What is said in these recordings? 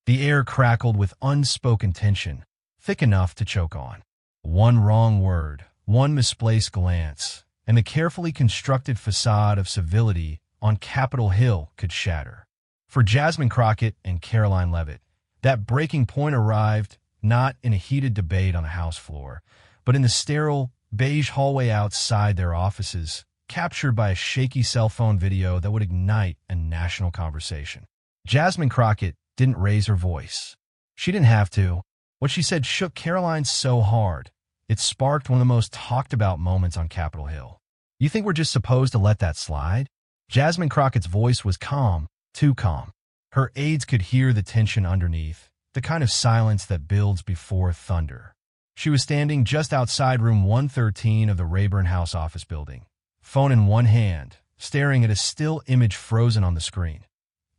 The air crackled with unspoken tension, thick enough to choke on. One wrong word, one misplaced glance, and the carefully constructed facade of civility on Capitol Hill could shatter. For Jasmine Crockett and Karoline Leavitt, that breaking point arrived not in a heated debate on the House floor, but in the sterile, beige hallway outside their offices, captured by a shaky cell phone video that would ignite a national conversation. Jasmine Crockett didn't raise her voice. She didn't have to. What she said shook Karoline so hard, it sparked one of the most talked-about moments on Capitol Hill. You think we're just supposed to let that slide? Jasmine Crockett's voice was calm, too calm. Her aides could hear the tension underneath, the kind of silence that builds before thunder. She was standing just outside room 113 of the Rayburn House office building, phone in one hand, staring at a still image frozen on the screen.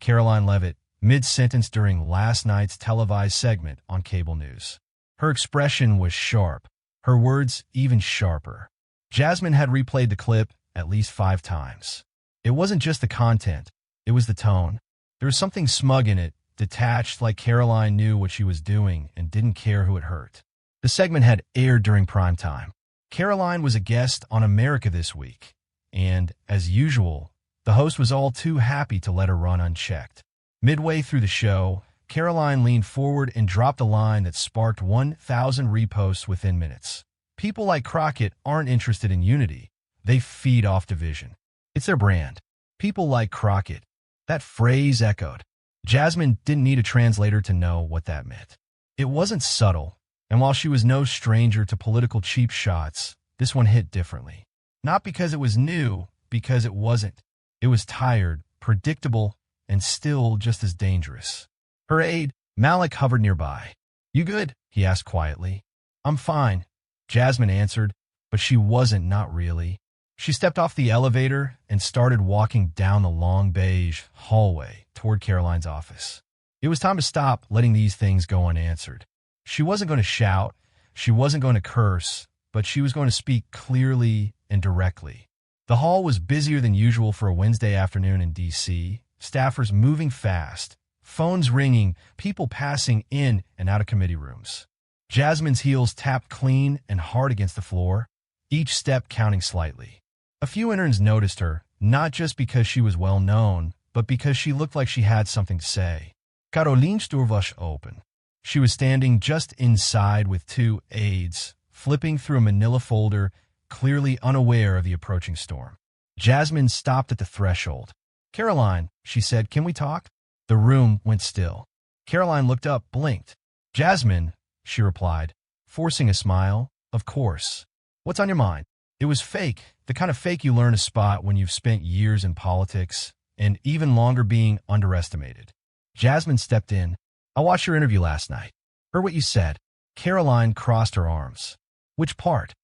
Karoline Leavitt, mid-sentence during last night's televised segment on cable news. Her expression was sharp, her words even sharper. Jasmine had replayed the clip at least 5 times. It wasn't just the content, it was the tone. There was something smug in it, detached, like Karoline knew what she was doing and didn't care who it hurt. The segment had aired during prime time. Karoline was a guest on America This Week, and, as usual, the host was all too happy to let her run unchecked. Midway through the show, Karoline leaned forward and dropped a line that sparked 1,000 reposts within minutes. People like Crockett aren't interested in unity. They feed off division. It's their brand. People like Crockett. That phrase echoed. Jasmine didn't need a translator to know what that meant. It wasn't subtle, and while she was no stranger to political cheap shots, this one hit differently. Not because it was new, because it wasn't. It was tired, predictable, and still just as dangerous. Her aide, Malik, hovered nearby. "You good?" he asked quietly. "I'm fine," Jasmine answered, but she wasn't, not really. She stepped off the elevator and started walking down the long beige hallway toward Karoline's office. It was time to stop letting these things go unanswered. She wasn't going to shout, she wasn't going to curse, but she was going to speak clearly and directly. The hall was busier than usual for a Wednesday afternoon in D.C., staffers moving fast, phones ringing, people passing in and out of committee rooms. Jasmine's heels tapped clean and hard against the floor, each step counting slightly. A few interns noticed her, not just because she was well known, but because she looked like she had something to say. Karoline's door was open. She was standing just inside with 2 aides, flipping through a manila folder, clearly unaware of the approaching storm. Jasmine stopped at the threshold. "Karoline," she said, "can we talk?" The room went still. Karoline looked up, blinked. "Jasmine," she replied, forcing a smile, "of course. What's on your mind?" It was fake, the kind of fake you learn to spot when you've spent years in politics, and even longer being underestimated. Jasmine stepped in. "I watched your interview last night. Heard what you said." Karoline crossed her arms. "Which part?"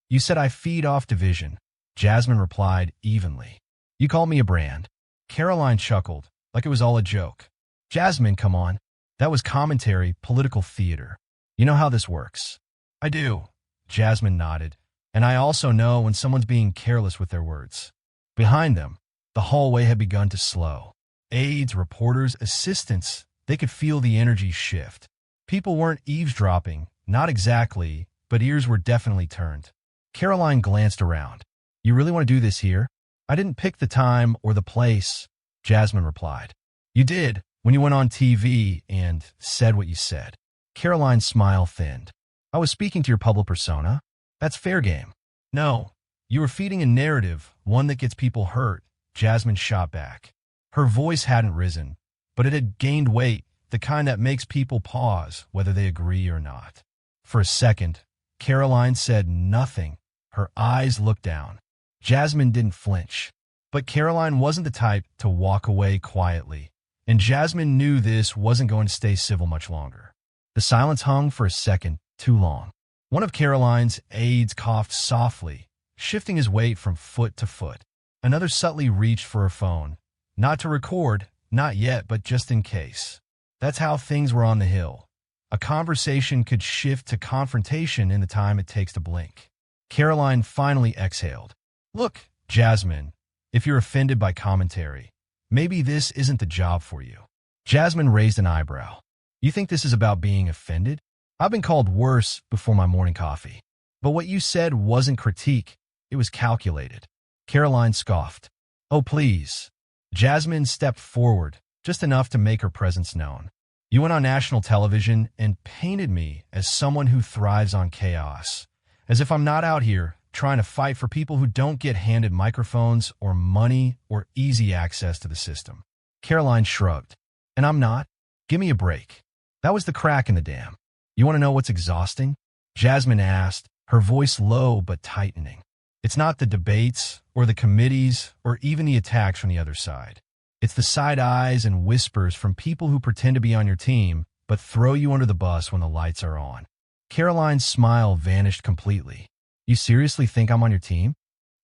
"You said I feed off division." Jasmine replied evenly. "You called me a brand." Karoline chuckled, like it was all a joke. "Jasmine, come on. That was commentary, political theater. You know how this works." "I do." Jasmine nodded. "And I also know when someone's being careless with their words." Behind them, the hallway had begun to slow. Aides, reporters, assistants, they could feel the energy shift. People weren't eavesdropping, not exactly, but ears were definitely turned. Karoline glanced around. "You really want to do this here?" "I didn't pick the time or the place," Jasmine replied. "You did, when you went on TV and said what you said." Karoline's smile thinned. "I was speaking to your public persona. That's fair game." "No, you were feeding a narrative, one that gets people hurt," Jasmine shot back. Her voice hadn't risen, but it had gained weight, the kind that makes people pause, whether they agree or not. For a second, Karoline said nothing. Her eyes looked down. Jasmine didn't flinch. But Karoline wasn't the type to walk away quietly, and Jasmine knew this wasn't going to stay civil much longer. The silence hung for a second, too long. One of Karoline's aides coughed softly, shifting his weight from foot to foot. Another subtly reached for her phone. Not to record, not yet, but just in case. That's how things were on the Hill. A conversation could shift to confrontation in the time it takes to blink. Karoline finally exhaled. "Look, Jasmine, if you're offended by commentary, maybe this isn't the job for you." Jasmine raised an eyebrow. You think this is about being offended? I've been called worse before my morning coffee. But what you said wasn't critique. It was calculated. Karoline scoffed. Oh, please. Jasmine stepped forward, just enough to make her presence known. You went on national television and painted me as someone who thrives on chaos, as if I'm not out here trying to fight for people who don't get handed microphones or money or easy access to the system. Karoline shrugged. And I'm not? Give me a break. That was the crack in the dam. You want to know what's exhausting? Jasmine asked, her voice low but tightening. It's not the debates or the committees or even the attacks from the other side. It's the side eyes and whispers from people who pretend to be on your team but throw you under the bus when the lights are on. Karoline's smile vanished completely. You seriously think I'm on your team?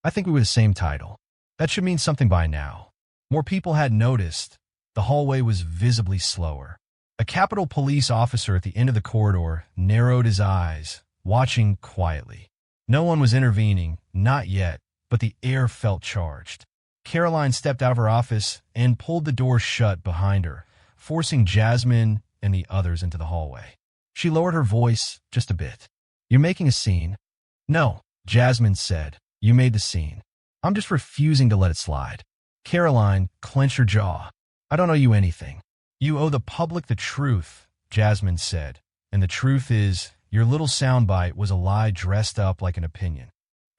I think we were the same title. That should mean something by now. More people had noticed. The hallway was visibly slower. A Capitol Police officer at the end of the corridor narrowed his eyes, watching quietly. No one was intervening, not yet, but the air felt charged. Karoline stepped out of her office and pulled the door shut behind her, forcing Jasmine and the others into the hallway. She lowered her voice just a bit. You're making a scene? No, Jasmine said. You made the scene. I'm just refusing to let it slide. Karoline clenched her jaw. I don't owe you anything. You owe the public the truth, Jasmine said. And the truth is, your little soundbite was a lie dressed up like an opinion.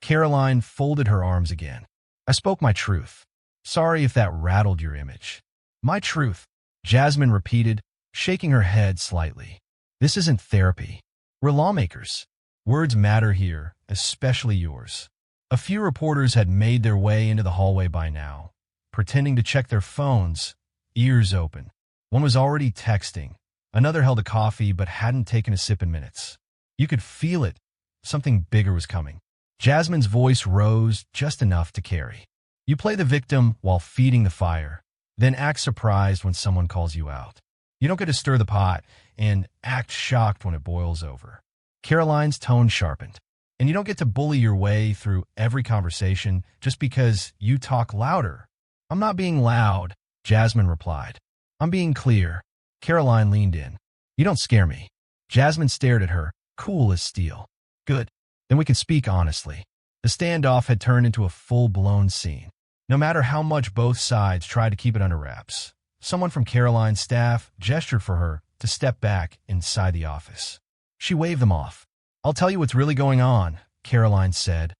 Karoline folded her arms again. I spoke my truth. Sorry if that rattled your image. My truth, Jasmine repeated, shaking her head slightly. This isn't therapy. We're lawmakers. Words matter here, especially yours. A few reporters had made their way into the hallway by now, pretending to check their phones, ears open. One was already texting. Another held a coffee but hadn't taken a sip in minutes. You could feel it. Something bigger was coming. Jasmine's voice rose just enough to carry. You play the victim while feeding the fire, then act surprised when someone calls you out. You don't get to stir the pot and act shocked when it boils over. Karoline's tone sharpened. And you don't get to bully your way through every conversation just because you talk louder. I'm not being loud, Jasmine replied. I'm being clear. Karoline leaned in. You don't scare me. Jasmine stared at her, cool as steel. Good. Then we can speak honestly. The standoff had turned into a full-blown scene. No matter how much both sides tried to keep it under wraps, someone from Karoline's staff gestured for her to step back inside the office. She waved them off. I'll tell you what's really going on, Karoline said,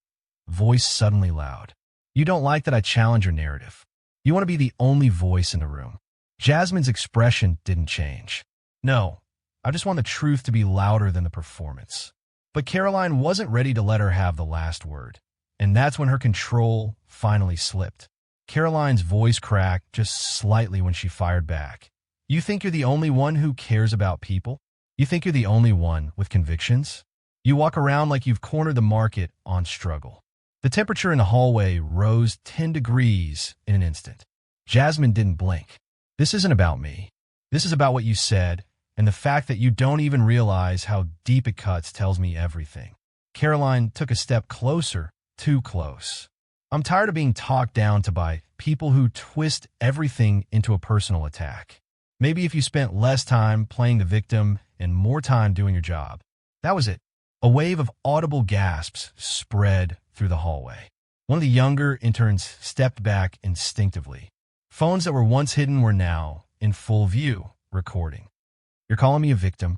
voice suddenly loud. You don't like that I challenge your narrative. You want to be the only voice in the room. Jasmine's expression didn't change. No, I just want the truth to be louder than the performance. But Karoline wasn't ready to let her have the last word. And that's when her control finally slipped. Karoline's voice cracked just slightly when she fired back. You think you're the only one who cares about people? You think you're the only one with convictions? You walk around like you've cornered the market on struggle. The temperature in the hallway rose 10 degrees in an instant. Jasmine didn't blink. This isn't about me. This is about what you said, and the fact that you don't even realize how deep it cuts tells me everything. Karoline took a step closer, too close. I'm tired of being talked down to by people who twist everything into a personal attack. Maybe if you spent less time playing the victim and more time doing your job. That was it. A wave of audible gasps spread through the hallway. One of the younger interns stepped back instinctively. Phones that were once hidden were now in full view, recording. You're calling me a victim?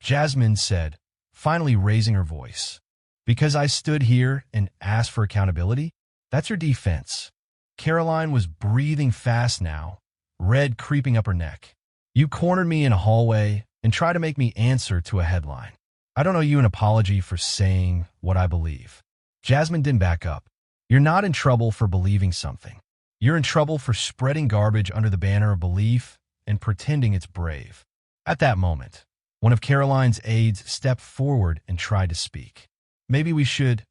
Jasmine said, finally raising her voice. Because I stood here and asked for accountability? That's your defense. Karoline was breathing fast now, red creeping up her neck. You cornered me in a hallway and tried to make me answer to a headline. I don't owe you an apology for saying what I believe. Jasmine didn't back up. You're not in trouble for believing something. You're in trouble for spreading garbage under the banner of belief and pretending it's brave. At that moment, one of Karoline's aides stepped forward and tried to speak. Maybe we should.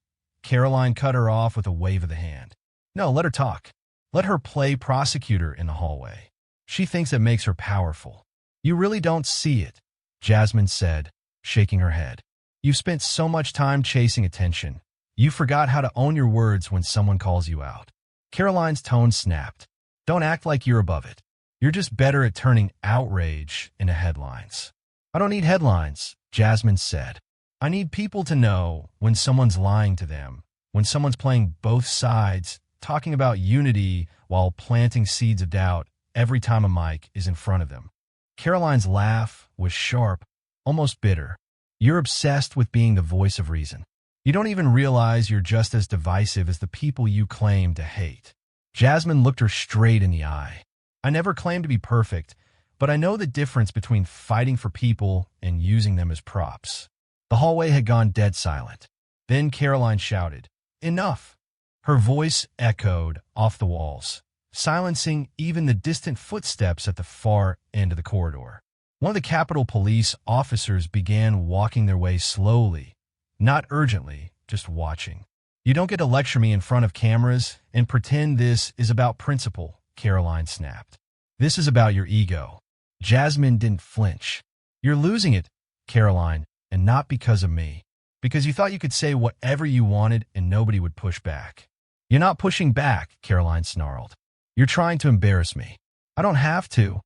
Karoline cut her off with a wave of the hand. No, let her talk. Let her play prosecutor in the hallway. She thinks it makes her powerful. You really don't see it, Jasmine said, shaking her head. You've spent so much time chasing attention. You forgot how to own your words when someone calls you out. Karoline's tone snapped. Don't act like you're above it. You're just better at turning outrage into headlines. I don't need headlines, Jasmine said. I need people to know when someone's lying to them, when someone's playing both sides, talking about unity while planting seeds of doubt every time a mic is in front of them. Karoline's laugh was sharp, almost bitter. You're obsessed with being the voice of reason. You don't even realize you're just as divisive as the people you claim to hate. Jasmine looked her straight in the eye. I never claimed to be perfect, but I know the difference between fighting for people and using them as props. The hallway had gone dead silent. Then Karoline shouted, "Enough!" Her voice echoed off the walls, silencing even the distant footsteps at the far end of the corridor. One of the Capitol Police officers began walking their way slowly, not urgently, just watching. You don't get to lecture me in front of cameras and pretend this is about principle, Karoline snapped. This is about your ego. Jasmine didn't flinch. You're losing it, Karoline, and not because of me. Because you thought you could say whatever you wanted and nobody would push back. You're not pushing back, Karoline snarled. You're trying to embarrass me. I don't have to,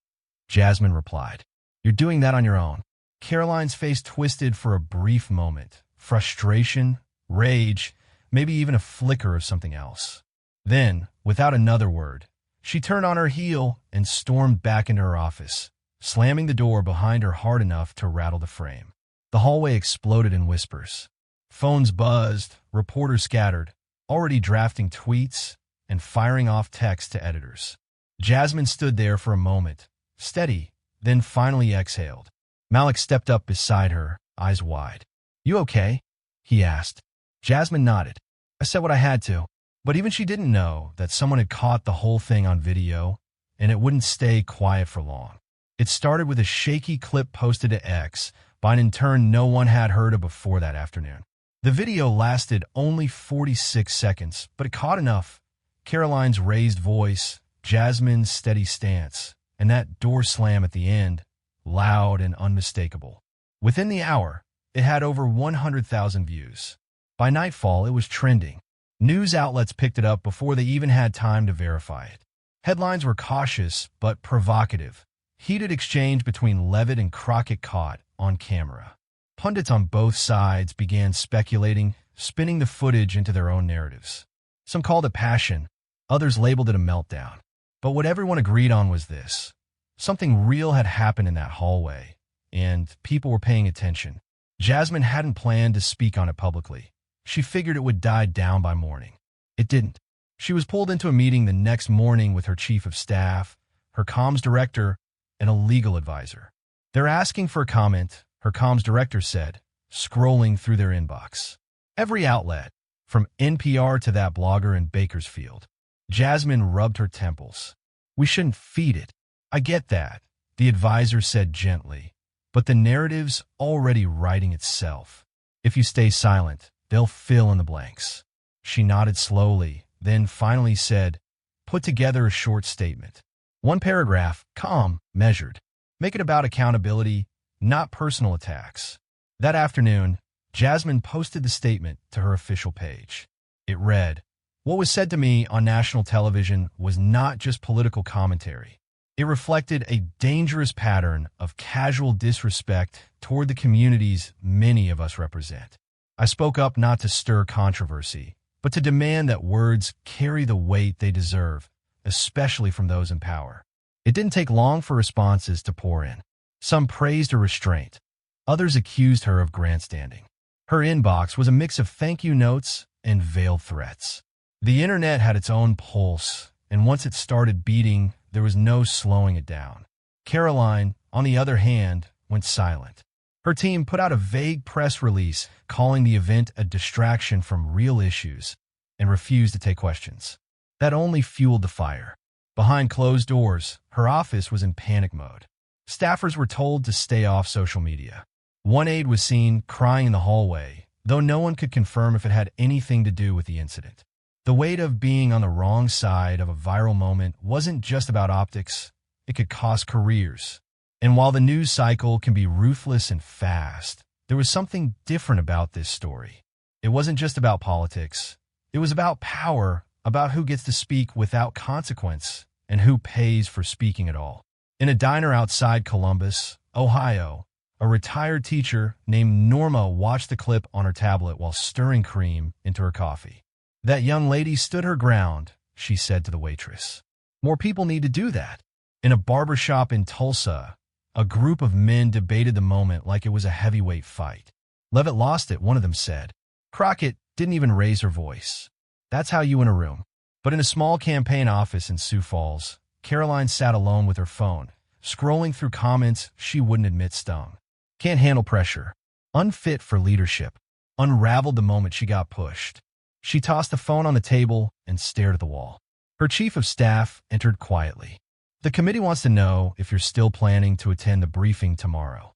Jasmine replied. You're doing that on your own. Karoline's face twisted for a brief moment. Frustration, rage, maybe even a flicker of something else. Then, without another word, she turned on her heel and stormed back into her office, slamming the door behind her hard enough to rattle the frame. The hallway exploded in whispers. Phones buzzed, reporters scattered, already drafting tweets and firing off texts to editors. Jasmine stood there for a moment, steady, then finally exhaled. Malik stepped up beside her, eyes wide. You okay? He asked. Jasmine nodded. I said what I had to. But even she didn't know that someone had caught the whole thing on video, and it wouldn't stay quiet for long. It started with a shaky clip posted to X by an intern no one had heard of before that afternoon. The video lasted only 46 seconds, but it caught enough. Karoline's raised voice, Jasmine's steady stance, and that door slam at the end, loud and unmistakable. Within the hour, it had over 100,000 views. By nightfall, it was trending. News outlets picked it up before they even had time to verify it. Headlines were cautious but provocative. Heated exchange between Leavitt and Crockett caught on camera. Pundits on both sides began speculating, spinning the footage into their own narratives. Some called it passion, others labeled it a meltdown. But what everyone agreed on was this. Something real had happened in that hallway, and people were paying attention. Jasmine hadn't planned to speak on it publicly. She figured it would die down by morning. It didn't. She was pulled into a meeting the next morning with her chief of staff, her comms director, and a legal advisor. They're asking for a comment, her comms director said, scrolling through their inbox. Every outlet, from NPR to that blogger in Bakersfield. Jasmine rubbed her temples. We shouldn't feed it. I get that, the advisor said gently, but the narrative's already writing itself. If you stay silent, they'll fill in the blanks. She nodded slowly, then finally said, put together a short statement. One paragraph, calm, measured. Make it about accountability, not personal attacks. That afternoon, Jasmine posted the statement to her official page. It read, what was said to me on national television was not just political commentary. It reflected a dangerous pattern of casual disrespect toward the communities many of us represent. I spoke up not to stir controversy, but to demand that words carry the weight they deserve, especially from those in power. It didn't take long for responses to pour in. Some praised her restraint. Others accused her of grandstanding. Her inbox was a mix of thank you notes and veiled threats. The internet had its own pulse, and once it started beating, there was no slowing it down. Karoline, on the other hand, went silent. Her team put out a vague press release calling the event a distraction from real issues and refused to take questions. That only fueled the fire. Behind closed doors, her office was in panic mode. Staffers were told to stay off social media. One aide was seen crying in the hallway, though no one could confirm if it had anything to do with the incident. The weight of being on the wrong side of a viral moment wasn't just about optics. It could cost careers. And while the news cycle can be ruthless and fast, there was something different about this story. It wasn't just about politics. It was about power, about who gets to speak without consequence and who pays for speaking at all. In a diner outside Columbus, Ohio, A retired teacher named Norma watched the clip on her tablet while stirring cream into her coffee. "That young lady stood her ground," she said to the waitress. "More people need to do that." In a barber shop in Tulsa, a group of men debated the moment like it was a heavyweight fight. "Leavitt lost it," one of them said. Crockett didn't even raise her voice. That's how you win a room. But in a small campaign office in Sioux Falls, Karoline sat alone with her phone, scrolling through comments she wouldn't admit stung. "Can't handle pressure. Unfit for leadership." Unraveled the moment she got pushed. She tossed the phone on the table and stared at the wall. Her chief of staff entered quietly. "The committee wants to know if you're still planning to attend the briefing tomorrow."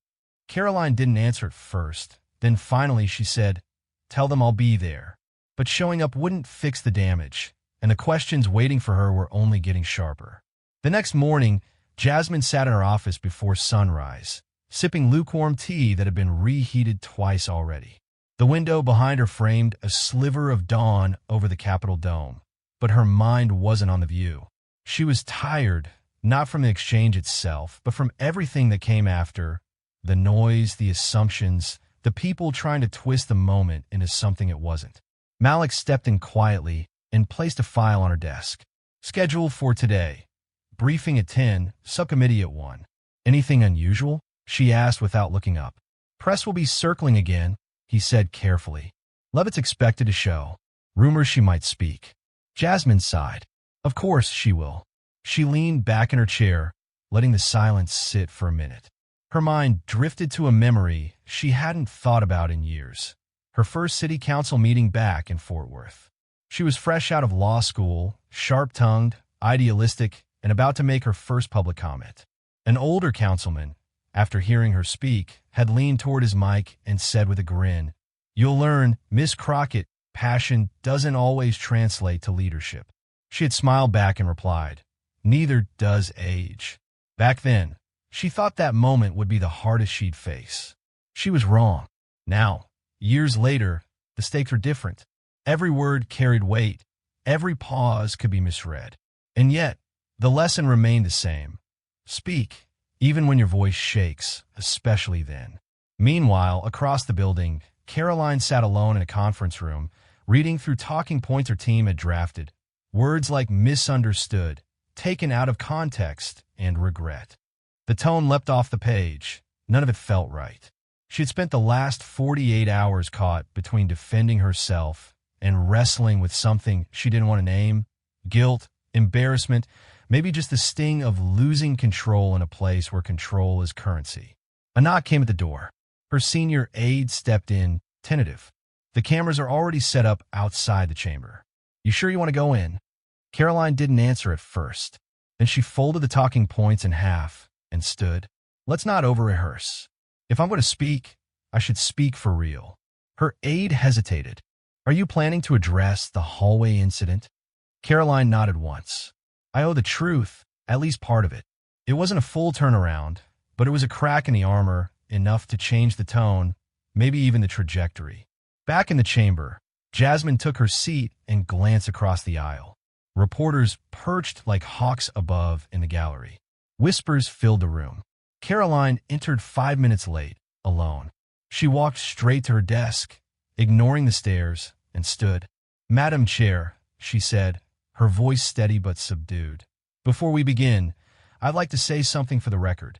Karoline didn't answer at first. Then finally she said, "Tell them I'll be there." But showing up wouldn't fix the damage, and the questions waiting for her were only getting sharper. The next morning, Jasmine sat in her office before sunrise, sipping lukewarm tea that had been reheated twice already. The window behind her framed a sliver of dawn over the Capitol dome, but her mind wasn't on the view. She was tired, not from the exchange itself, but from everything that came after, the noise, the assumptions, the people trying to twist the moment into something it wasn't. Malik stepped in quietly and placed a file on her desk. "Schedule for today. Briefing at 10, subcommittee at 1. "Anything unusual?" she asked without looking up. "Press will be circling again," he said carefully. "Leavitt's expected to show. Rumors she might speak." Jasmine sighed. "Of course she will." She leaned back in her chair, letting the silence sit for a minute. Her mind drifted to a memory she hadn't thought about in years. Her first city council meeting back in Fort Worth. She was fresh out of law school, sharp-tongued, idealistic, and about to make her first public comment. An older councilman, after hearing her speak, had leaned toward his mic and said with a grin, "You'll learn, Miss Crockett, passion doesn't always translate to leadership." She had smiled back and replied, "Neither does age." Back then, she thought that moment would be the hardest she'd face. She was wrong. Now, years later, the stakes were different. Every word carried weight. Every pause could be misread. And yet, the lesson remained the same. Speak, even when your voice shakes, especially then. Meanwhile, across the building, Karoline sat alone in a conference room, reading through talking points her team had drafted. Words like misunderstood, taken out of context, and regret. The tone leapt off the page. None of it felt right. She had spent the last 48 hours caught between defending herself and wrestling with something she didn't want to name. Guilt, embarrassment, maybe just the sting of losing control in a place where control is currency. A knock came at the door. Her senior aide stepped in, tentative. "The cameras are already set up outside the chamber. You sure you want to go in?" Karoline didn't answer at first. Then she folded the talking points in half and stood. "Let's not over-rehearse. If I'm going to speak, I should speak for real." Her aide hesitated. "Are you planning to address the hallway incident?" Karoline nodded once. "I owe the truth, at least part of it." It wasn't a full turnaround, but it was a crack in the armor, enough to change the tone, maybe even the trajectory. Back in the chamber, Jasmine took her seat and glanced across the aisle. Reporters perched like hawks above in the gallery. Whispers filled the room. Karoline entered 5 minutes late, alone. She walked straight to her desk, ignoring the stares, and stood. "Madam Chair," she said, her voice steady but subdued. "Before we begin, I'd like to say something for the record."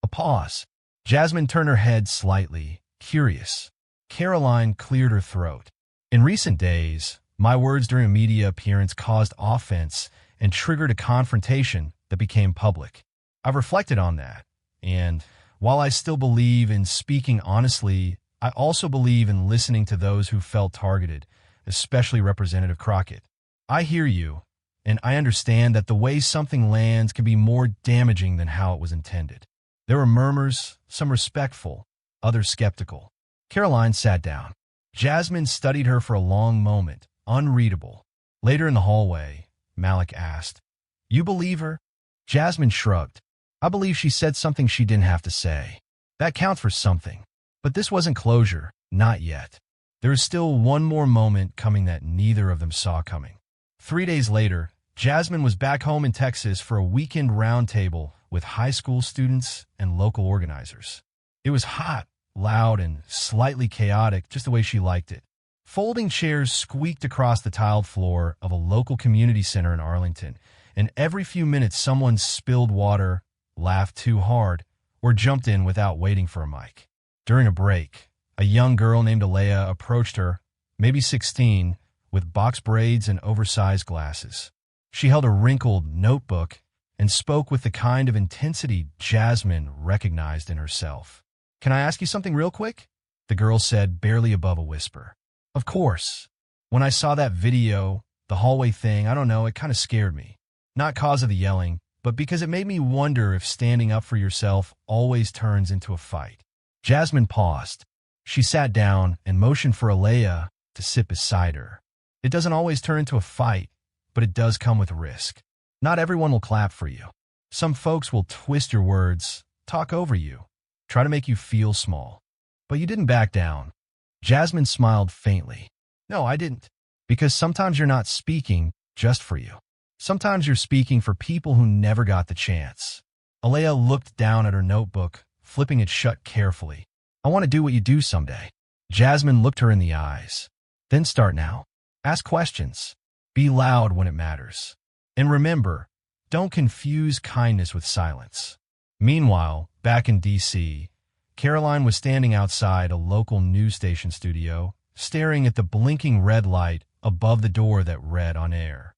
A pause. Jasmine turned her head slightly, curious. Karoline cleared her throat. "In recent days, my words during a media appearance caused offense and triggered a confrontation that became public. I've reflected on that, and while I still believe in speaking honestly, I also believe in listening to those who felt targeted, especially Representative Crockett. I hear you, and I understand that the way something lands can be more damaging than how it was intended." There were murmurs, some respectful, others skeptical. Karoline sat down. Jasmine studied her for a long moment, unreadable. Later in the hallway, Malik asked, "You believe her?" Jasmine shrugged. "I believe she said something she didn't have to say. That counts for something. But this wasn't closure, not yet. There is still one more moment coming that neither of them saw coming." 3 days later, Jasmine was back home in Texas for a weekend roundtable with high school students and local organizers. It was hot, loud, and slightly chaotic, just the way she liked it. Folding chairs squeaked across the tiled floor of a local community center in Arlington, and every few minutes someone spilled water, laughed too hard, or jumped in without waiting for a mic. During a break, a young girl named Alea approached her, maybe 16, with box braids and oversized glasses. She held a wrinkled notebook and spoke with the kind of intensity Jasmine recognized in herself. "Can I ask you something real quick?" the girl said, barely above a whisper. "Of course. When I saw that video, the hallway thing, I don't know, it kind of scared me. Not cause of the yelling, but because it made me wonder if standing up for yourself always turns into a fight." Jasmine paused. She sat down and motioned for Alea to sit beside her. "It doesn't always turn into a fight, but it does come with risk. Not everyone will clap for you. Some folks will twist your words, talk over you, try to make you feel small. But you didn't back down." Jasmine smiled faintly. "No, I didn't. Because sometimes you're not speaking just for you. Sometimes you're speaking for people who never got the chance." Alea looked down at her notebook, flipping it shut carefully. "I want to do what you do someday." Jasmine looked her in the eyes. "Then start now. Ask questions. Be loud when it matters. And remember, don't confuse kindness with silence." Meanwhile, back in D.C., Karoline was standing outside a local news station studio, staring at the blinking red light above the door that read "On Air."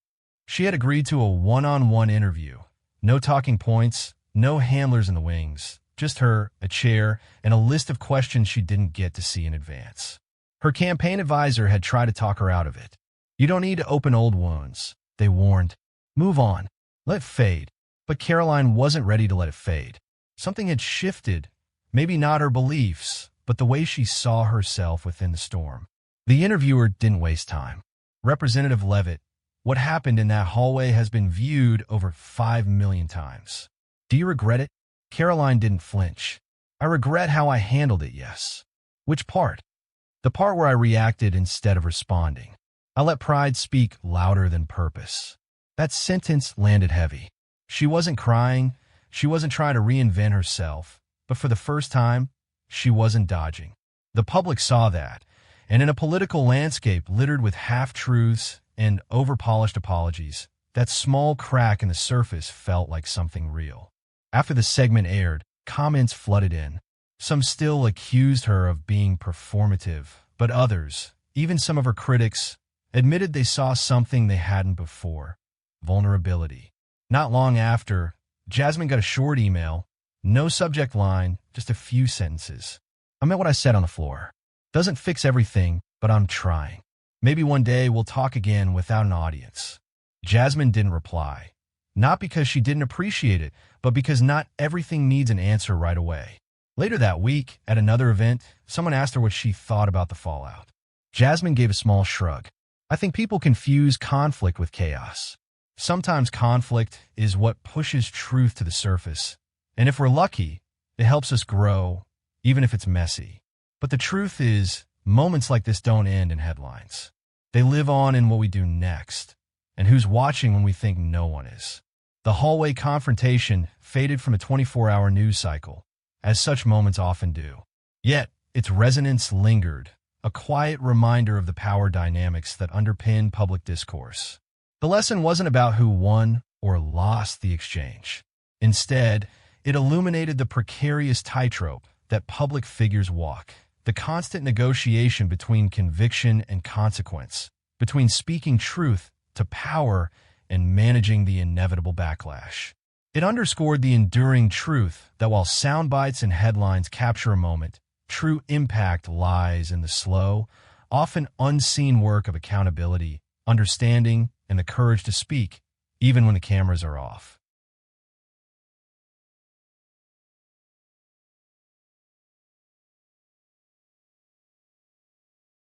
She had agreed to a one-on-one interview. No talking points, no handlers in the wings, just her, a chair, and a list of questions she didn't get to see in advance. Her campaign advisor had tried to talk her out of it. "You don't need to open old wounds," they warned. "Move on. Let it fade." But Karoline wasn't ready to let it fade. Something had shifted. Maybe not her beliefs, but the way she saw herself within the storm. The interviewer didn't waste time. "Representative Leavitt, what happened in that hallway has been viewed over 5 million times. Do you regret it?" Karoline didn't flinch. "I regret how I handled it, yes." "Which part?" "The part where I reacted instead of responding. I let pride speak louder than purpose." That sentence landed heavy. She wasn't crying. She wasn't trying to reinvent herself. But for the first time, she wasn't dodging. The public saw that, and in a political landscape littered with half-truths and over-polished apologies, that small crack in the surface felt like something real. After the segment aired, comments flooded in. Some still accused her of being performative, but others, even some of her critics, admitted they saw something they hadn't before: vulnerability. Not long after, Jasmine got a short email. No subject line, just a few sentences. "I meant what I said on the floor. Doesn't fix everything, but I'm trying. Maybe one day we'll talk again without an audience." Jasmine didn't reply. Not because she didn't appreciate it, but because not everything needs an answer right away. Later that week, at another event, someone asked her what she thought about the fallout. Jasmine gave a small shrug. "I think people confuse conflict with chaos. Sometimes conflict is what pushes truth to the surface. And if we're lucky, it helps us grow, even if it's messy. But the truth is, moments like this don't end in headlines. They live on in what we do next, and who's watching when we think no one is." The hallway confrontation faded from a 24-hour news cycle, as such moments often do. Yet, its resonance lingered, a quiet reminder of the power dynamics that underpin public discourse. The lesson wasn't about who won or lost the exchange. Instead, it illuminated the precarious tightrope that public figures walk, the constant negotiation between conviction and consequence, between speaking truth to power and managing the inevitable backlash. It underscored the enduring truth that while sound bites and headlines capture a moment, true impact lies in the slow, often unseen work of accountability, understanding, and the courage to speak, even when the cameras are off.